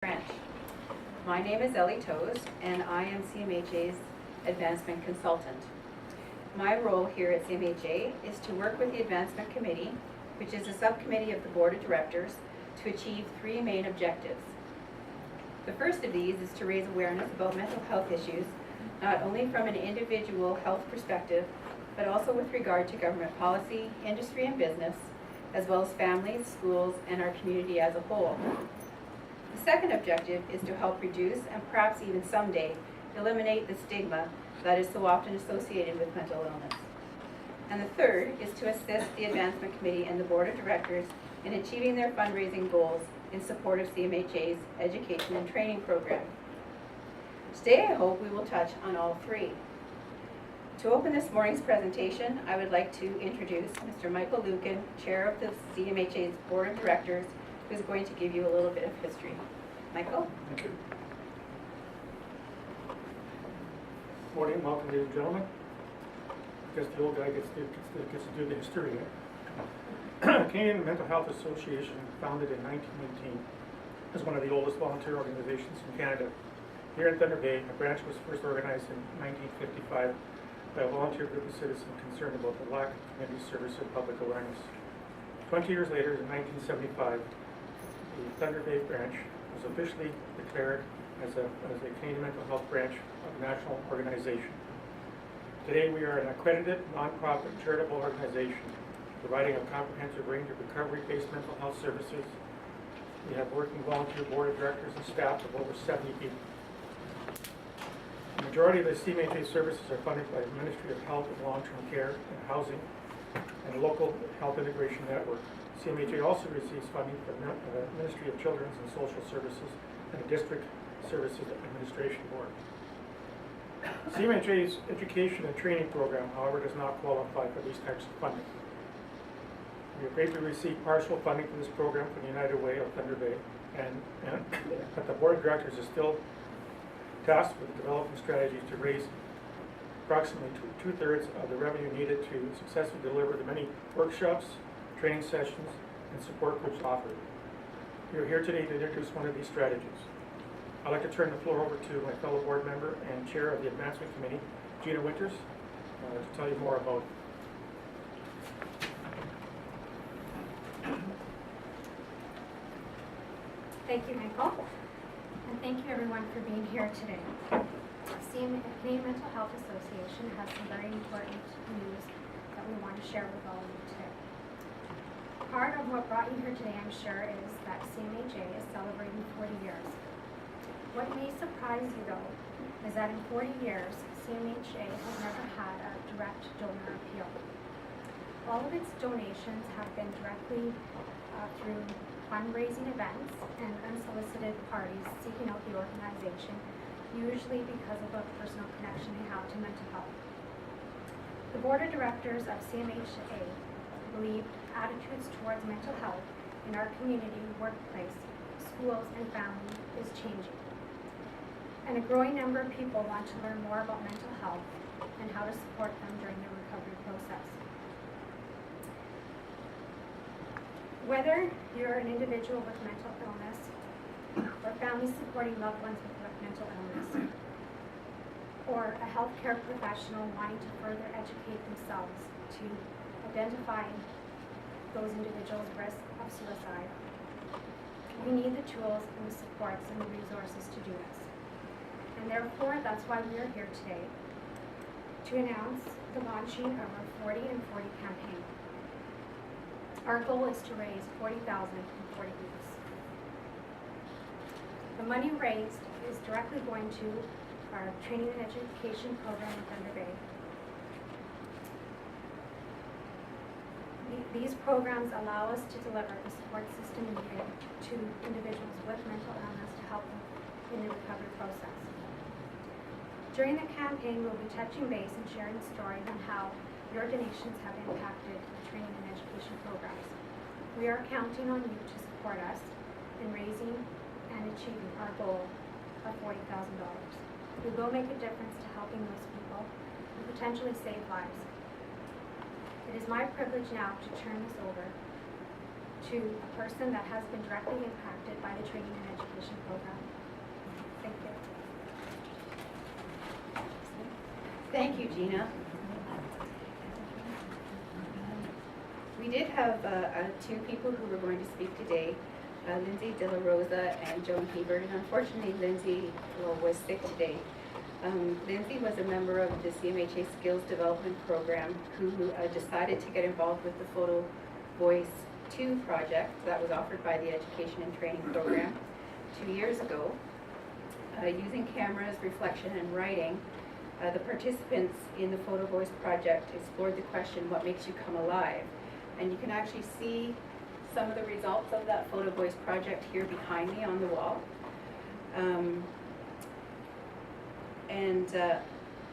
Branch. My name is Ellie Toes, and I am CMHA's Advancement Consultant. My role here at CMHA is to work with the Advancement Committee, which is a subcommittee of the Board of Directors, to achieve three main objectives. The first of these is to raise awareness about mental health issues, not only from an individual health perspective, but also with regard to government policy, industry and business, as well as families, schools, and our community as a whole. The second objective is to help reduce and perhaps even someday eliminate the stigma that is so often associated with mental illness. And the third is to assist the Advancement Committee and the Board of Directors in achieving their fundraising goals in support of CMHA's education and training program. Today I hope we will touch on all three. To open this morning's presentation, I would like to introduce Mr. Michael Lucan, Chair of the CMHA's Board of Directors, who's going to give you a little bit of history. Michael? Thank you. Morning, welcome ladies and gentlemen. I guess the old guy gets to do the history here. Canadian Mental Health Association, founded in 1918, is one of the oldest volunteer organizations in Canada. Here in Thunder Bay, a branch was first organized in 1955 by a volunteer group of citizens concerned about the lack of community service and public awareness. 20 years later, in 1975, the Thunder Bay branch was officially declared as a Canadian Mental Health branch of a national organization. Today we are an accredited, non-profit, charitable organization providing a comprehensive range of recovery-based mental health services. We have working volunteer board of directors and staff of over 70 people. The majority of the CMHA services are funded by the Ministry of Health and Long-Term Care and Housing and a local health integration network. CMHA also receives funding from the Ministry of Children's and Social Services and the District Services Administration Board. CMHA's education and training program, however, does not qualify for these types of funding. We have gratefully received partial funding for this program from the United Way of Thunder Bay, but the Board of Directors is still tasked with developing strategies to raise approximately two-thirds of the revenue needed to successfully deliver the many workshops, training sessions, and support groups offered. We are here today to introduce one of these strategies. I'd like to turn the floor over to my fellow board member and chair of the Advancement Committee, Gina Winters, to tell you more about. Thank you, Michael, and thank you everyone for being here today. Canadian Mental Health Association has some very important news that we want to share with all of you today. Part of what brought you here today, I'm sure, is that CMHA is celebrating 40 years. What may surprise you, though, is that in 40 years, CMHA has never had a direct donor appeal. All of its donations have been directly through fundraising events and unsolicited parties seeking out the organization, usually because of a personal connection they have to mental health. The Board of Directors of CMHA believe attitudes towards mental health in our community, workplace, schools, and family is changing. And a growing number of people want to learn more about mental health and how to support them during their recovery process. Whether you're an individual with mental illness or family supporting loved ones with mental illness, or a healthcare professional wanting to further educate themselves to identify those individuals' risk of suicide, we need the tools and the supports and the resources to do this. And therefore, that's why we are here today to announce the launching of our 40 and 40 campaign. Our goal is to raise $40,000 in 40 weeks. The money raised is directly going to our training and education program in Thunder Bay. These programs allow us to deliver the support system needed to individuals with mental illness to help them in the recovery process. During the campaign, we'll be touching base and sharing stories on how your donations have impacted the training and education programs. We are counting on you to support us in raising and achieving our goal of $40,000. We will make a difference to helping those people and potentially save lives. It is my privilege now to turn this over to a person that has been directly impacted by the training and education program. Thank you. Thank you, Gina. We did have two people who were going to speak today, Lindsay De La Rosa and Joan Hebert, and unfortunately Lindsay was sick today. Lindsay was a member of the CMHA Skills Development Program who decided to get involved with the Photo Voice 2 project that was offered by the Education and Training Program 2 years ago. Using cameras, reflection, and writing, the participants in the Photo Voice project explored the question, what makes you come alive? And you can actually see some of the results of that Photo Voice project here behind me on the wall.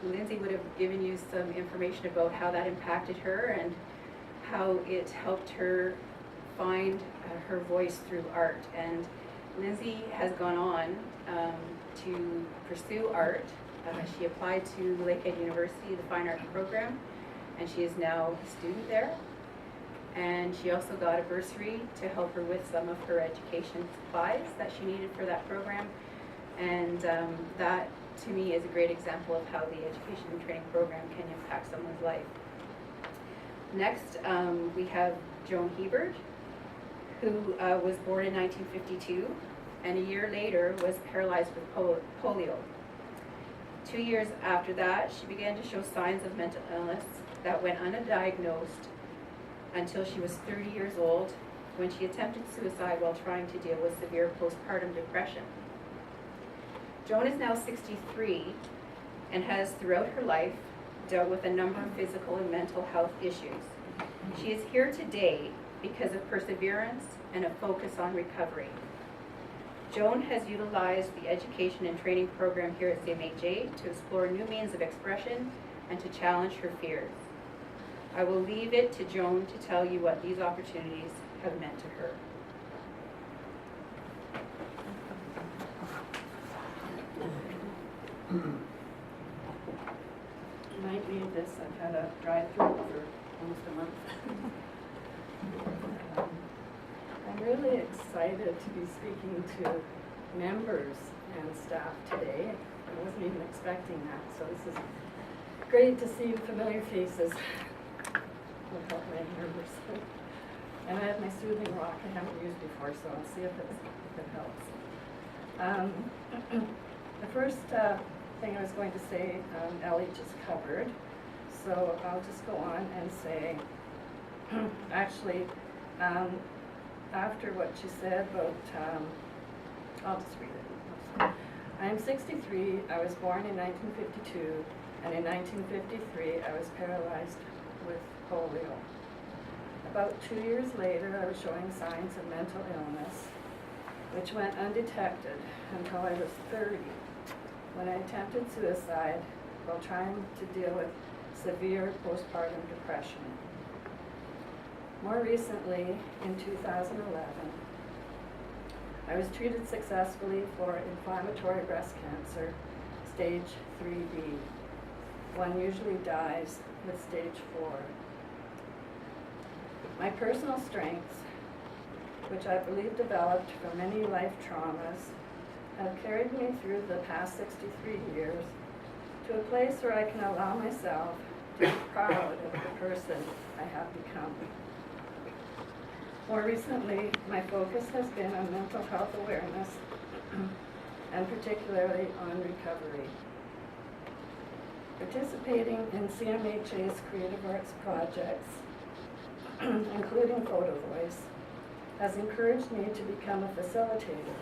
Lindsay would have given you some information about how that impacted her and how it helped her find her voice through art. And Lindsay has gone on to pursue art. She applied to Lakehead University, the Fine Arts program, and she is now a student there. And she also got a bursary to help her with some of her education supplies that she needed for that program. And that, to me, is a great example of how the education and training program can impact someone's life. Next, we have Joan Hebert, who was born in 1952, and a year later was paralyzed with polio. 2 years after that, she began to show signs of mental illness that went undiagnosed until she was 30 years old, when she attempted suicide while trying to deal with severe postpartum depression. Joan is now 63 and has throughout her life dealt with a number of physical and mental health issues. She is here today because of perseverance and a focus on recovery. Joan has utilized the education and training program here at CMHA to explore new means of expression and to challenge her fears. I will leave it to Joan to tell you what these opportunities have meant to her. You might need this. I've had a dry throat for almost a month. I'm really excited to be speaking to members and staff today. I wasn't even expecting that, so this is great to see familiar faces. Will help my nerves. And I have my soothing rock I haven't used before, so I'll see if it helps. The first thing I was going to say, Ellie just covered, so I'll just go on and say, actually, after what she said about, I'll just read it. I'm 63, I was born in 1952, and in 1953 I was paralyzed with polio. About 2 years later, I was showing signs of mental illness, which went undetected until I was 30, when I attempted suicide while trying to deal with severe postpartum depression. More recently, in 2011, I was treated successfully for inflammatory breast cancer, stage 3B. One usually dies with stage 4. My personal strengths, which I believe developed from many life traumas, have carried me through the past 63 years to a place where I can allow myself to be proud of the person I have become. More recently, my focus has been on mental health awareness and particularly on recovery. Participating in CMHA's creative arts projects, including Photo Voice, has encouraged me to become a facilitator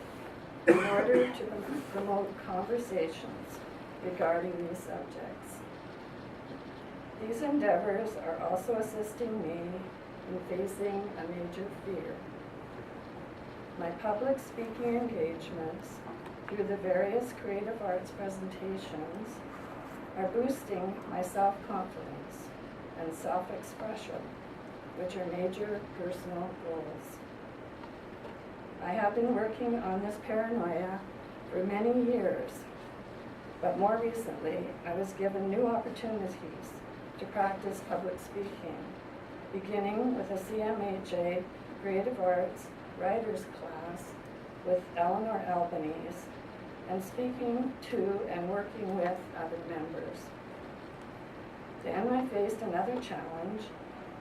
in order to promote conversations regarding these subjects. These endeavors are also assisting me in facing a major fear. My public speaking engagements through the various creative arts presentations are boosting my self-confidence and self-expression, which are major personal goals. I have been working on this paranoia for many years, but more recently, I was given new opportunities to practice public speaking, beginning with a CMHA creative arts writers class with Eleanor Albanese and speaking to and working with other members. Then I faced another challenge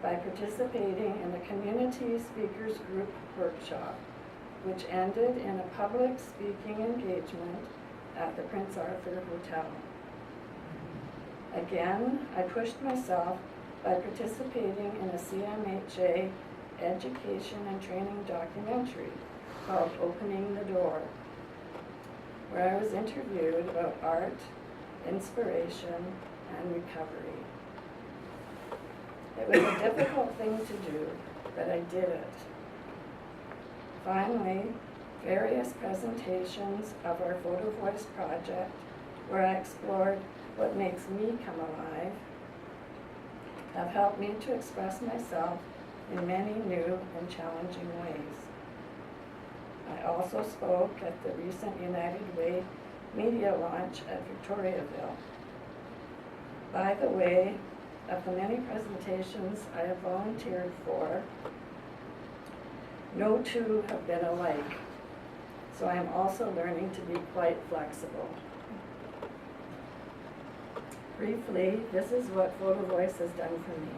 by participating in the Community Speakers Group workshop, which ended in a public speaking engagement at the Prince Arthur Hotel. Again, I pushed myself by participating in a CMHA education and training documentary called Opening the Door, where I was interviewed about art, inspiration, and recovery. It was a difficult thing to do, but I did it. Finally, various presentations of our Photo Voice project, where I explored what makes me come alive, have helped me to express myself in many new and challenging ways. I also spoke at the recent United Way media launch at Victoriaville. By the way, of the many presentations I have volunteered for, no two have been alike, so I am also learning to be quite flexible. Briefly, this is what Photo Voice has done for me.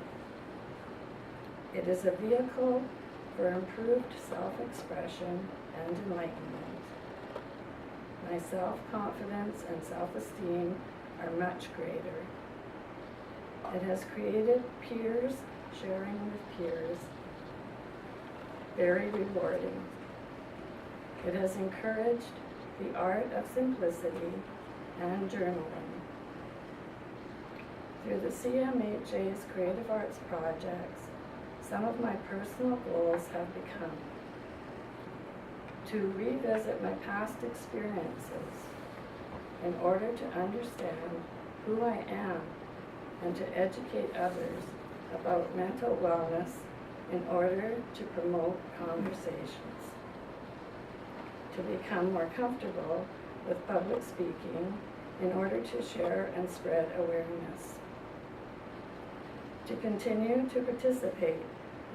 It is a vehicle for improved self-expression and enlightenment. My self-confidence and self-esteem are much greater. It has created peers sharing with peers, very rewarding. It has encouraged the art of simplicity and journaling. Through the CMHA's Creative Arts projects, some of my personal goals have become to revisit my past experiences in order to understand who I am and to educate others about mental wellness in order to promote conversations, to become more comfortable with public speaking in order to share and spread awareness, to continue to participate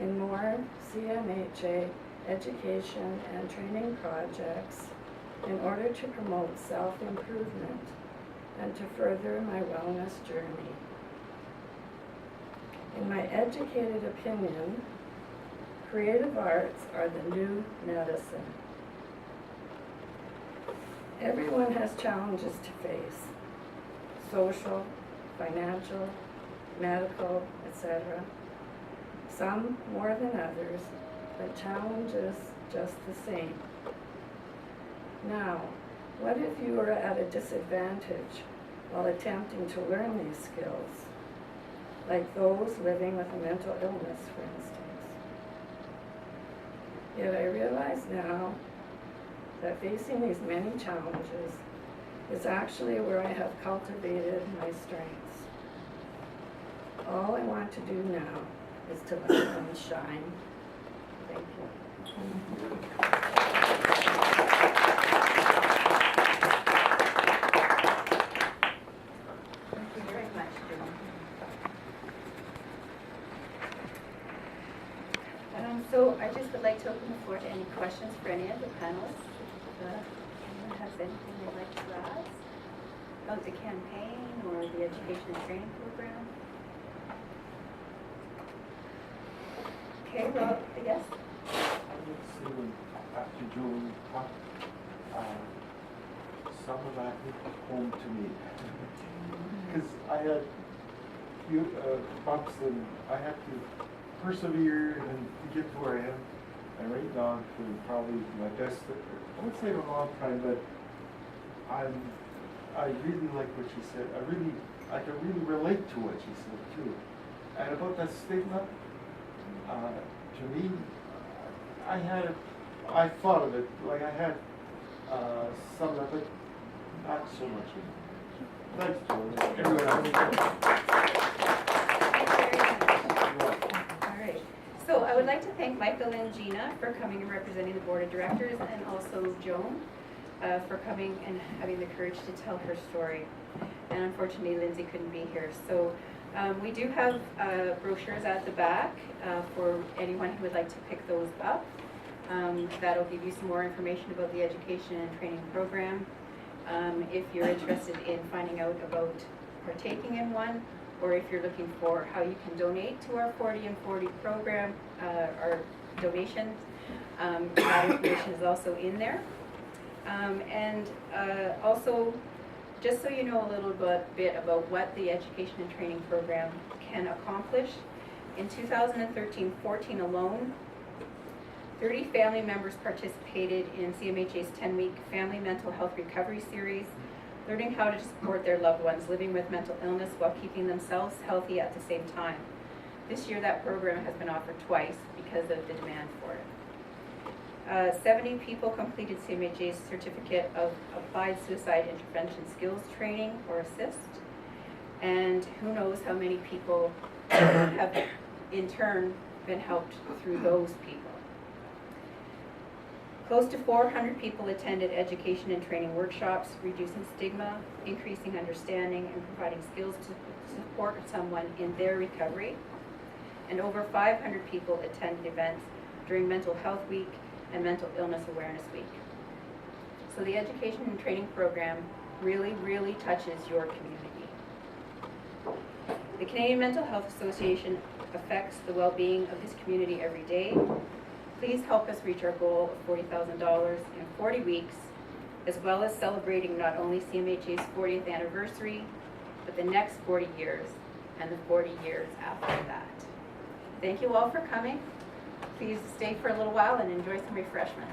in more CMHA education and training projects in order to promote self-improvement and to further my wellness journey. In my educated opinion, creative arts are the new medicine. Everyone has challenges to face: social, financial, medical, etc. Some more than others, but challenges just the same. Now, what if you are at a disadvantage while attempting to learn these skills, like those living with a mental illness, for instance? Yet I realize now that facing these many challenges is actually where I have cultivated my strengths. All I want to do now is to let them shine. Thank you. Thank you very much, Joan. So I just would like to open the floor to any questions for any of the panelists. If anyone has anything they'd like to ask about the campaign or the education and training program. Okay, Rob, yes? I would say when after Joan talked, some of that hit home to me. Because I had few bumps and I had to persevere and to get to where I am. And right now, for probably my best, I would say in a long time, but I really like what she said. I can really relate to what she said too. And about that stigma, to me, I thought of it, like I had some of it, not so much. Thanks, Joan. Everyone All right. So I would like to thank Michael and Gina for coming and representing the board of directors, and also Joan for coming and having the courage to tell her story. And unfortunately, Lindsay couldn't be here. So We do have brochures at the back for anyone who would like to pick those up. That'll give you some more information about the education and training program. If you're interested in finding out about partaking in one, or if you're looking for how you can donate to our 40 and 40 program, our donations, that information is also in there. Also, just so you know a little bit about what the education and training program can accomplish, in 2013-14 alone, 30 family members participated in CMHA's 10-week Family Mental Health Recovery Series, learning how to support their loved ones living with mental illness while keeping themselves healthy at the same time. This year that program has been offered twice because of the demand for it. 70 people completed CMHA's Certificate of Applied Suicide Intervention Skills Training, or ASSIST, and who knows how many people have in turn been helped through those people. Close to 400 people attended education and training workshops, reducing stigma, increasing understanding, and providing skills to support someone in their recovery. And over 500 people attended events during Mental Health Week and Mental Illness Awareness Week. So the education and training program really, really touches your community. The Canadian Mental Health Association affects the well-being of this community every day. Please help us reach our goal of $40,000 in 40 weeks, as well as celebrating not only CMHA's 40th anniversary, but the next 40 years and the 40 years after that. Thank you all for coming. Please stay for a little while and enjoy some refreshments.